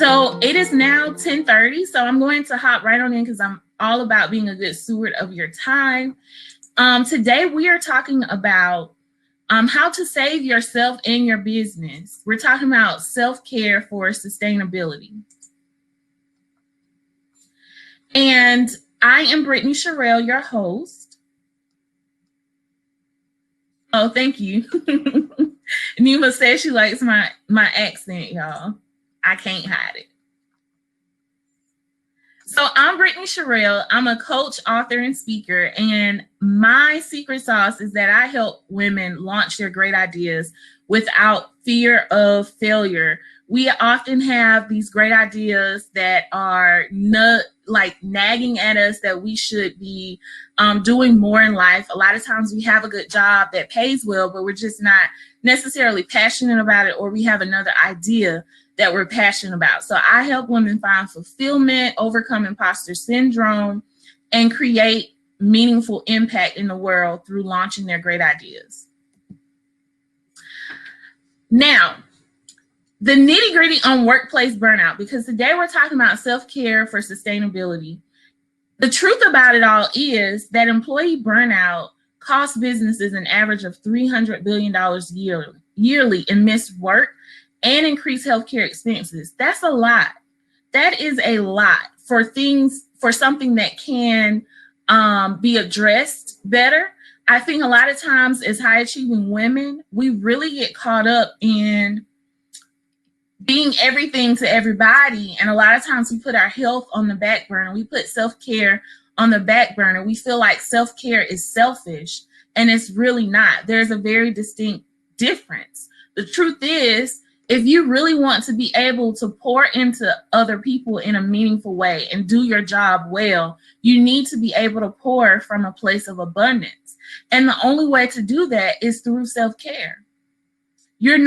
So it is now 10:30, so I'm going to hop right on in because I'm all about being a good steward of your time. Today we are talking about how to save yourself and your business. We're talking about self-care for sustainability. And I am Brittany Sherell, your host. Oh, thank you. Neva says she likes my accent, y'all. I can't hide it. So I'm Brittany Sherell. I'm a coach, author, and speaker. And my secret sauce is that I help women launch their great ideas without fear of failure. We often have these great ideas that are nagging at us that we should be doing more in life. A lot of times we have a good job that pays well, but we're just not necessarily passionate about it, or we have another idea that we're passionate about. So I help women find fulfillment, overcome imposter syndrome, and create meaningful impact in the world through launching their great ideas. Now, the nitty-gritty on workplace burnout, because today we're talking about self-care for sustainability. The truth about it all is that employee burnout costs businesses an average of $300 billion yearly in missed work and increased healthcare expenses. That's a lot. That is a lot for something that can be addressed better. I think a lot of times as high achieving women, we really get caught up in being everything to everybody. And a lot of times we put our health on the back burner. We put self-care on the back burner. We feel like self-care is selfish, and it's really not. There's a very distinct difference. The truth is, if you really want to be able to pour into other people in a meaningful way and do your job well, you need to be able to pour from a place of abundance. And the only way to do that is through self-care. You're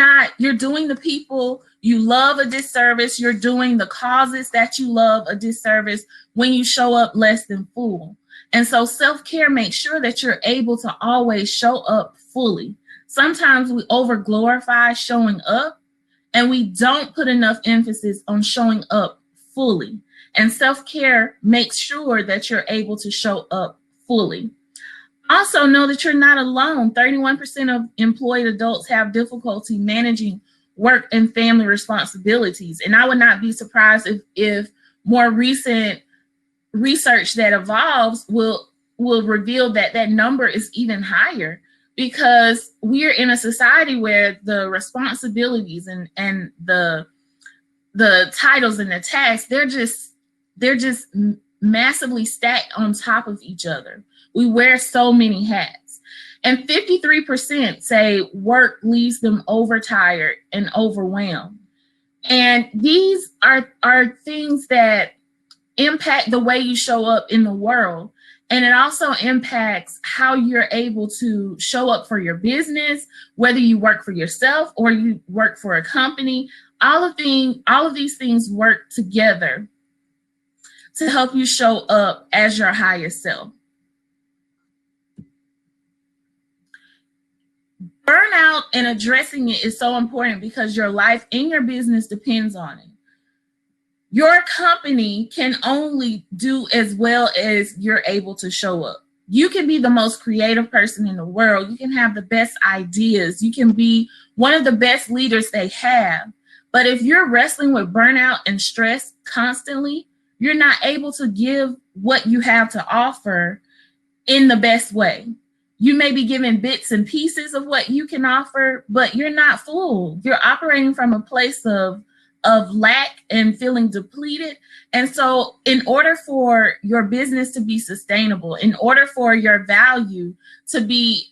doing the people you love a disservice. You're doing the causes that you love a disservice when you show up less than full. And so self-care makes sure that you're able to always show up fully. Sometimes we over-glorify showing up, and we don't put enough emphasis on showing up fully. And self-care makes sure that you're able to show up fully. Also know that you're not alone. 31% of employed adults have difficulty managing work and family responsibilities. And I would not be surprised if more recent research that evolves will reveal that number is even higher, because we're in a society where the responsibilities and the titles and the tasks, they're just massively stacked on top of each other. We wear so many hats. And 53% say work leaves them overtired and overwhelmed. And these are things that impact the way you show up in the world. And it also impacts how you're able to show up for your business, whether you work for yourself or you work for a company. All of these things work together to help you show up as your highest self. Burnout and addressing it is so important because your life and your business depends on it. Your company can only do as well as you're able to show up. You can be the most creative person in the world. You can have the best ideas. You can be one of the best leaders they have. But if you're wrestling with burnout and stress constantly, you're not able to give what you have to offer in the best way. You may be given bits and pieces of what you can offer, but you're not full. You're operating from a place of lack and feeling depleted. And so in order for your business to be sustainable, in order for your value to be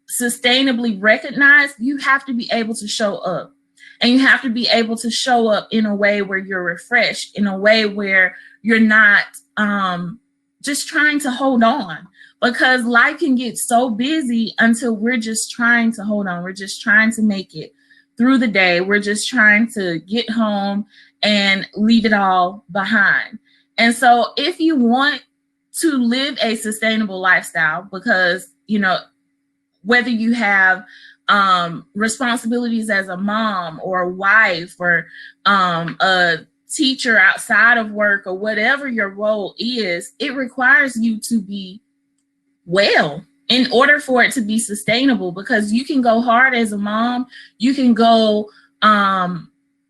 sustainably recognized, you have to be able to show up. And you have to be able to show up in a way where you're refreshed, in a way where you're not just trying to hold on. Because life can get so busy until we're just trying to hold on. We're just trying to make it through the day. We're just trying to get home and leave it all behind. And so if you want to live a sustainable lifestyle, because, whether you have responsibilities as a mom or a wife or a teacher outside of work or whatever your role is, it requires you to be well in order for it to be sustainable, because you can go hard as a mom, you can go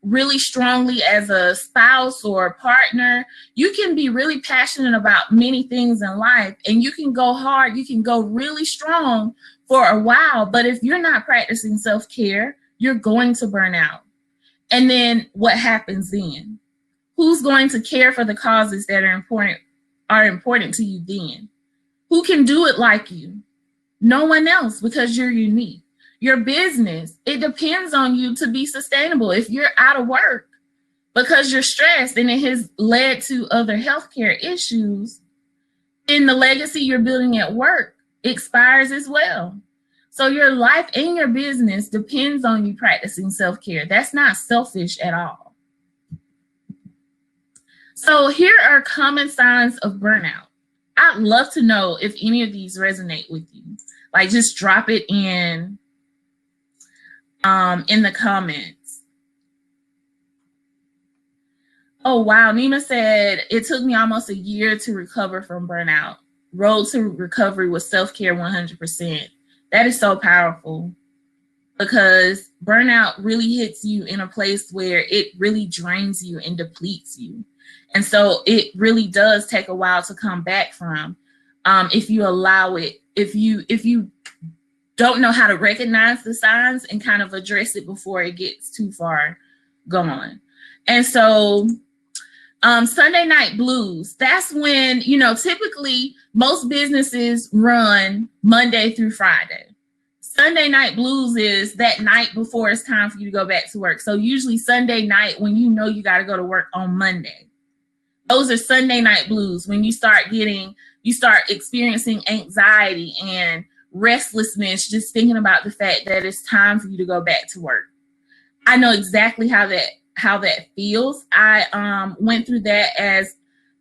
really strongly as a spouse or a partner, you can be really passionate about many things in life, and you can go hard, you can go really strong for a while, but if you're not practicing self-care, you're going to burn out. And then what happens then? Who's going to care for the causes that are important to you then? Who can do it like you? No one else, because you're unique. Your business, it depends on you to be sustainable. If you're out of work because you're stressed and it has led to other healthcare issues, then the legacy you're building at work expires as well. So your life and your business depends on you practicing self-care. That's not selfish at all. So here are common signs of burnout. I'd love to know if any of these resonate with you. Like, just drop it in the comments. Oh, wow. Nima said, it took me almost a year to recover from burnout. Road to recovery was self-care 100%. That is so powerful, because burnout really hits you in a place where it really drains you and depletes you. And so it really does take a while to come back from, if you allow it, if you don't know how to recognize the signs and kind of address it before it gets too far gone. And so Sunday night blues, that's when, typically most businesses run Monday through Friday. Sunday night blues is that night before it's time for you to go back to work. So usually Sunday night, when you know you got to go to work on Monday. Those are Sunday night blues, when you start experiencing anxiety and restlessness, just thinking about the fact that it's time for you to go back to work. I know exactly how that feels. I went through that as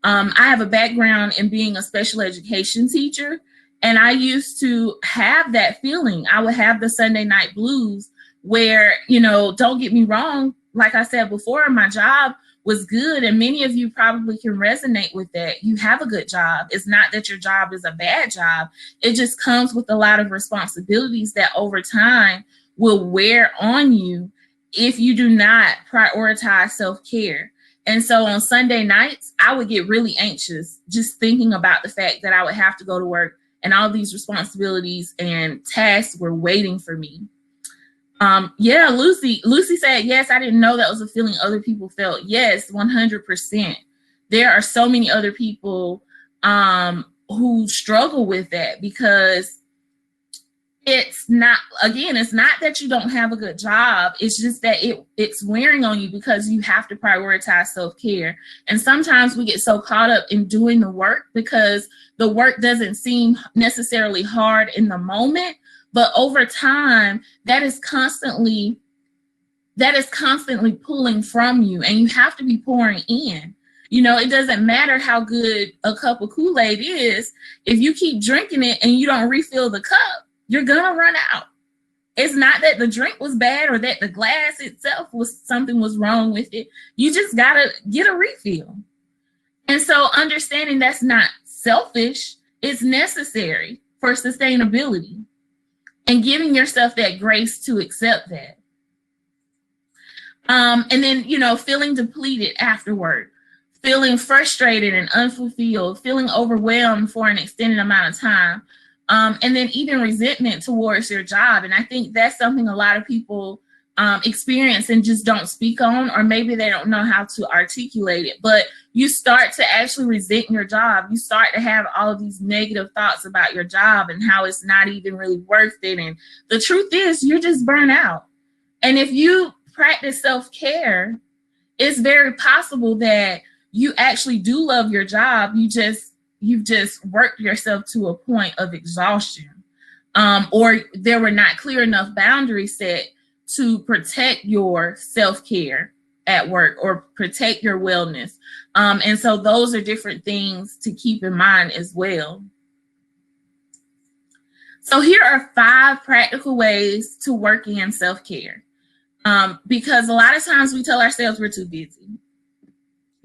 I have a background in being a special education teacher, and I used to have that feeling. I would have the Sunday night blues where, don't get me wrong, like I said before, my job was good, and many of you probably can resonate with that. You have a good job. It's not that your job is a bad job. It just comes with a lot of responsibilities that over time will wear on you if you do not prioritize self-care. And so on Sunday nights, I would get really anxious just thinking about the fact that I would have to go to work and all these responsibilities and tasks were waiting for me. Yeah, Lucy said, yes, I didn't know that was a feeling other people felt. Yes, 100%. There are so many other people who struggle with that, because it's not that you don't have a good job. It's just that it's wearing on you because you have to prioritize self-care. And sometimes we get so caught up in doing the work because the work doesn't seem necessarily hard in the moment, but over time, that is constantly pulling from you, and you have to be pouring in. It doesn't matter how good a cup of Kool-Aid is. If you keep drinking it and you don't refill the cup, you're gonna run out. It's not that the drink was bad or that the glass itself something was wrong with it. You just gotta get a refill. And so understanding that's not selfish, it's necessary for sustainability. And giving yourself that grace to accept that. And then, feeling depleted afterward, feeling frustrated and unfulfilled, feeling overwhelmed for an extended amount of time, and then even resentment towards your job. And I think that's something a lot of people experience and just don't speak on, or maybe they don't know how to articulate it. But you start to actually resent your job. You start to have all of these negative thoughts about your job and how it's not even really worth it. And the truth is, you're just burnt out. And if you practice self-care, it's very possible that you actually do love your job. You've just worked yourself to a point of exhaustion, or there were not clear enough boundaries set to protect your self-care at work or protect your wellness. And so those are different things to keep in mind as well. So here are 5 practical ways to work in self-care, because a lot of times we tell ourselves we're too busy.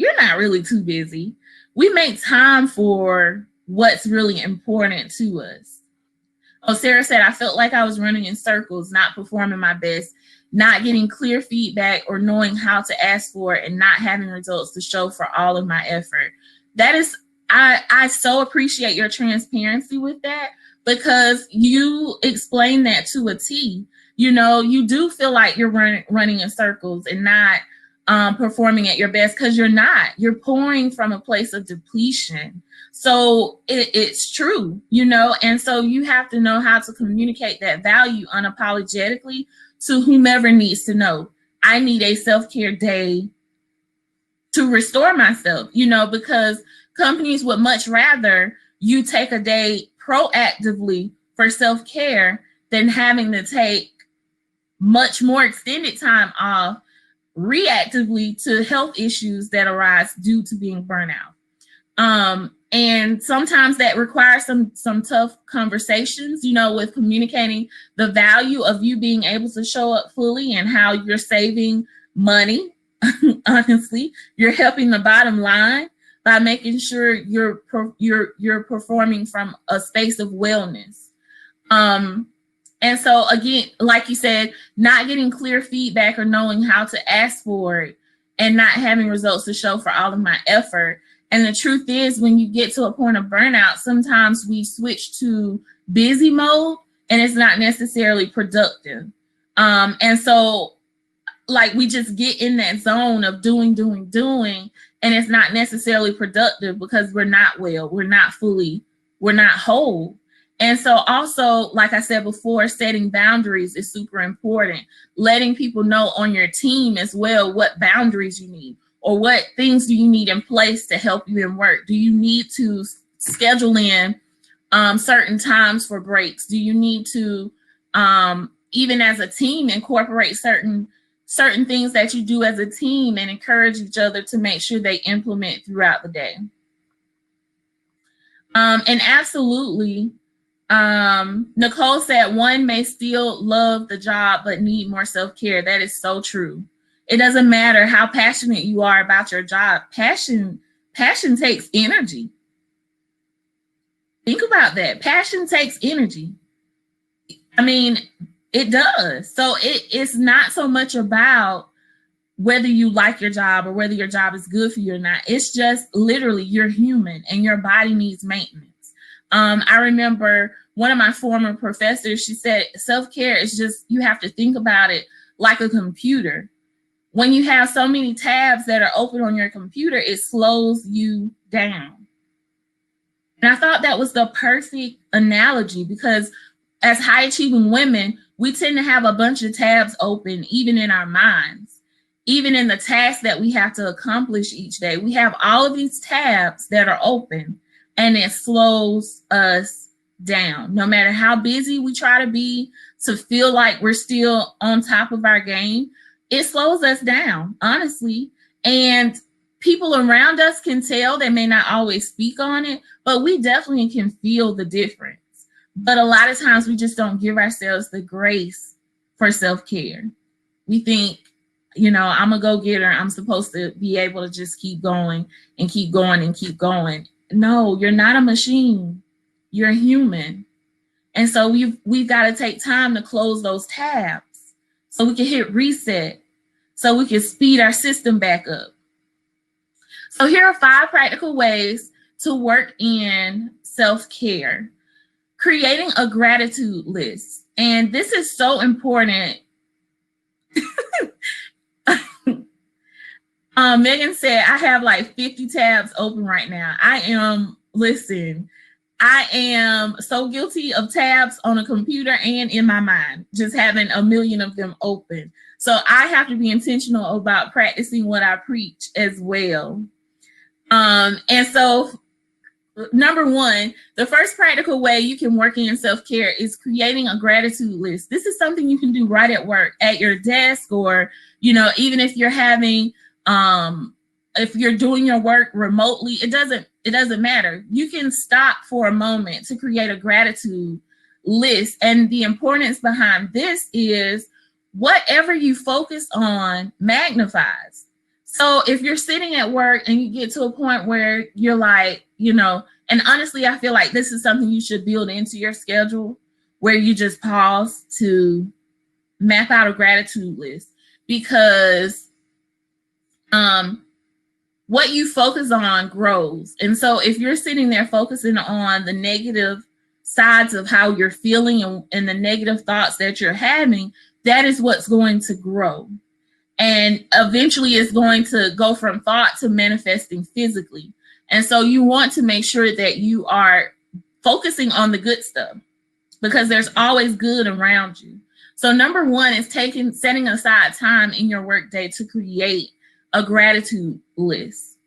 you're not really too busy. We make time for what's really important to us. Oh, Sarah said, I felt like I was running in circles, not performing my best, not getting clear feedback or knowing how to ask for it, and not having results to show for all of my effort. That is, I so appreciate your transparency with that, because you explain that to a T. You know, you do feel like you're running in circles and not performing at your best, because you're not. You're pouring from a place of depletion. So it's true, you know, and so you have to know how to communicate that value unapologetically to whomever needs to know. I need a self-care day to restore myself, you know, because companies would much rather you take a day proactively for self-care than having to take much more extended time off reactively to health issues that arise due to being burnout. And sometimes that requires some tough conversations, you know, with communicating the value of you being able to show up fully and how you're saving money. Honestly, you're helping the bottom line by making sure you're performing from a space of wellness. And so again, like you said, not getting clear feedback or knowing how to ask for it and not having results to show for all of my effort. And the truth is, when you get to a point of burnout, sometimes we switch to busy mode and it's not necessarily productive. And so like we just get in that zone of doing, and it's not necessarily productive because we're not well, we're not whole. And so also, like I said before, setting boundaries is super important. Letting people know on your team as well what boundaries you need, or what things do you need in place to help you in work. Do you need to schedule in certain times for breaks? Do you need to, even as a team, incorporate certain things that you do as a team and encourage each other to make sure they implement throughout the day? And absolutely, Nicole said, one may still love the job but need more self-care. That is so true. It doesn't matter how passionate you are about your job. Passion takes energy. Think about that. Passion takes energy. I mean, it does. So it's not so much about whether you like your job or whether your job is good for you or not. It's just literally you're human and your body needs maintenance. I remember one of my former professors, she said, self-care is just, you have to think about it like a computer. When you have so many tabs that are open on your computer, it slows you down. And I thought that was the perfect analogy, because as high achieving women, we tend to have a bunch of tabs open, even in our minds, even in the tasks that we have to accomplish each day. We have all of these tabs that are open, and it slows us down. No matter how busy we try to be to feel like we're still on top of our game, it slows us down, honestly. And people around us can tell. They may not always speak on it, but we definitely can feel the difference. But a lot of times we just don't give ourselves the grace for self-care. We think, you know, I'm a go-getter. I'm supposed to be able to just keep going and keep going and keep going. No, you're not a machine. You're human. And so we've got to take time to close those tabs so we can hit reset, so we can speed our system back up. So here are 5 practical ways to work in self-care. Creating a gratitude list. And this is so important. Megan said, I have like 50 tabs open right now. I am so guilty of tabs on a computer and in my mind, just having a million of them open. So I have to be intentional about practicing what I preach as well. And so number 1, the first practical way you can work in self-care is creating a gratitude list. This is something you can do right at work, at your desk, or, you know, even if you're having, if you're doing your work remotely, it doesn't matter. You can stop for a moment to create a gratitude list. And the importance behind this is whatever you focus on magnifies. So if you're sitting at work and you get to a point where you're like, and honestly, I feel like this is something you should build into your schedule, where you just pause to map out a gratitude list, because what you focus on grows. And so if you're sitting there focusing on the negative sides of how you're feeling and the negative thoughts that you're having, that is what's going to grow. And eventually it's going to go from thought to manifesting physically. And so you want to make sure that you are focusing on the good stuff, because there's always good around you. So number one is setting aside time in your workday to create a gratitude list.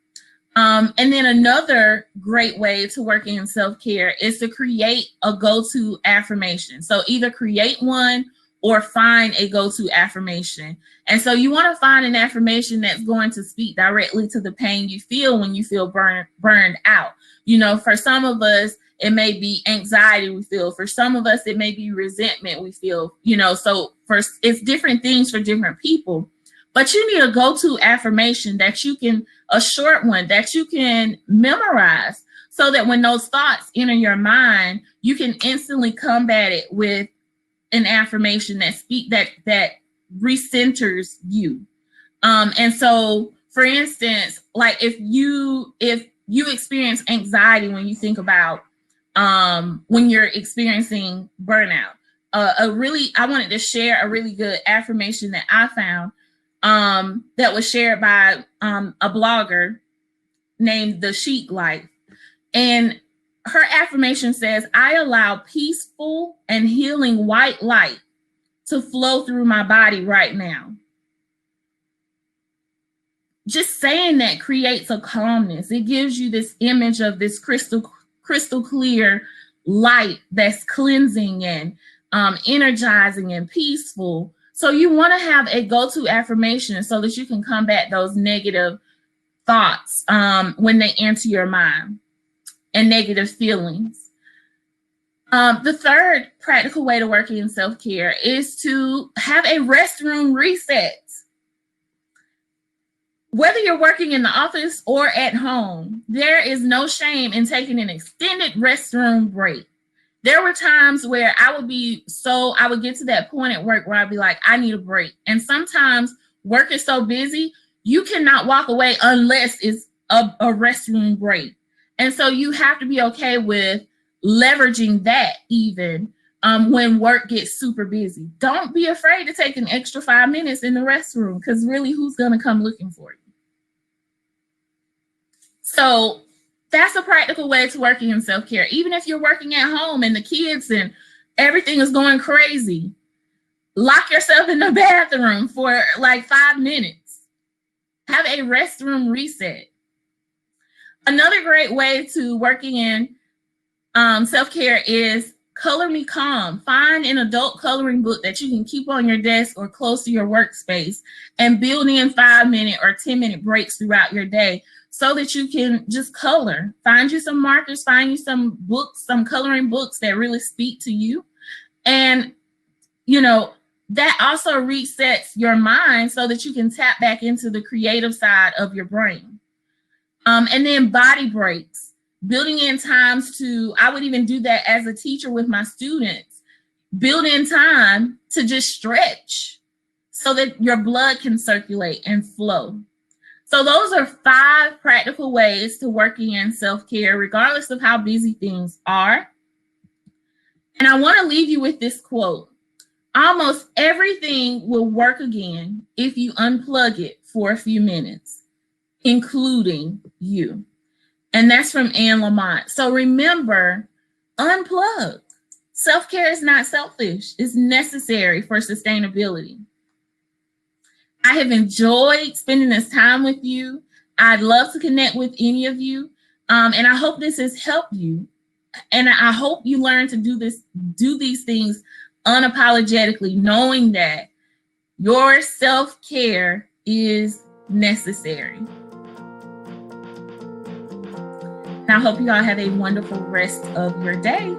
And then another great way to work in self-care is to create a go-to affirmation. So either create one or find a go-to affirmation. And so you want to find an affirmation that's going to speak directly to the pain you feel when you feel burned out. For some of us, it may be anxiety we feel. For some of us, it may be resentment we feel, so it's different things for different people. But you need a go-to affirmation a short one that you can memorize, so that when those thoughts enter your mind, you can instantly combat it with an affirmation that recenters you. And so, for instance, like if you experience anxiety when you think about when you're experiencing burnout, I wanted to share a really good affirmation that I found that was shared by a blogger named The Chic Life. And her affirmation says, "I allow peaceful and healing white light to flow through my body right now." Just saying that creates a calmness. It gives you this image of this crystal clear light that's cleansing and energizing and peaceful. So you want to have a go-to affirmation so that you can combat those negative thoughts when they enter your mind, and negative feelings. The third practical way to work in self-care is to have a restroom reset. Whether you're working in the office or at home, there is no shame in taking an extended restroom break. There were times where I would get to that point at work where I'd be like, I need a break. And sometimes work is so busy, you cannot walk away unless it's a restroom break. And so you have to be okay with leveraging that even when work gets super busy. Don't be afraid to take an extra 5 minutes in the restroom, because really, who's going to come looking for you? So that's a practical way to working in self-care. Even if you're working at home and the kids and everything is going crazy, lock yourself in the bathroom for like 5 minutes. Have a restroom reset. Another great way to working in self-care is Color Me Calm. Find an adult coloring book that you can keep on your desk or close to your workspace, and build in 5-minute or 10-minute breaks throughout your day so that you can just color. Find you some markers, find you some books, some coloring books that really speak to you. And, that also resets your mind so that you can tap back into the creative side of your brain. And then body breaks, building in times I would even do that as a teacher with my students, build in time to just stretch so that your blood can circulate and flow. So those are 5 practical ways to working in self-care, regardless of how busy things are. And I want to leave you with this quote: "Almost everything will work again if you unplug it for a few minutes, including you." And that's from Anne Lamott. So remember, unplug. Self-care is not selfish. It's necessary for sustainability. I have enjoyed spending this time with you. I'd love to connect with any of you. And I hope this has helped you. And I hope you learn to do these things unapologetically, knowing that your self-care is necessary. And I hope you all have a wonderful rest of your day.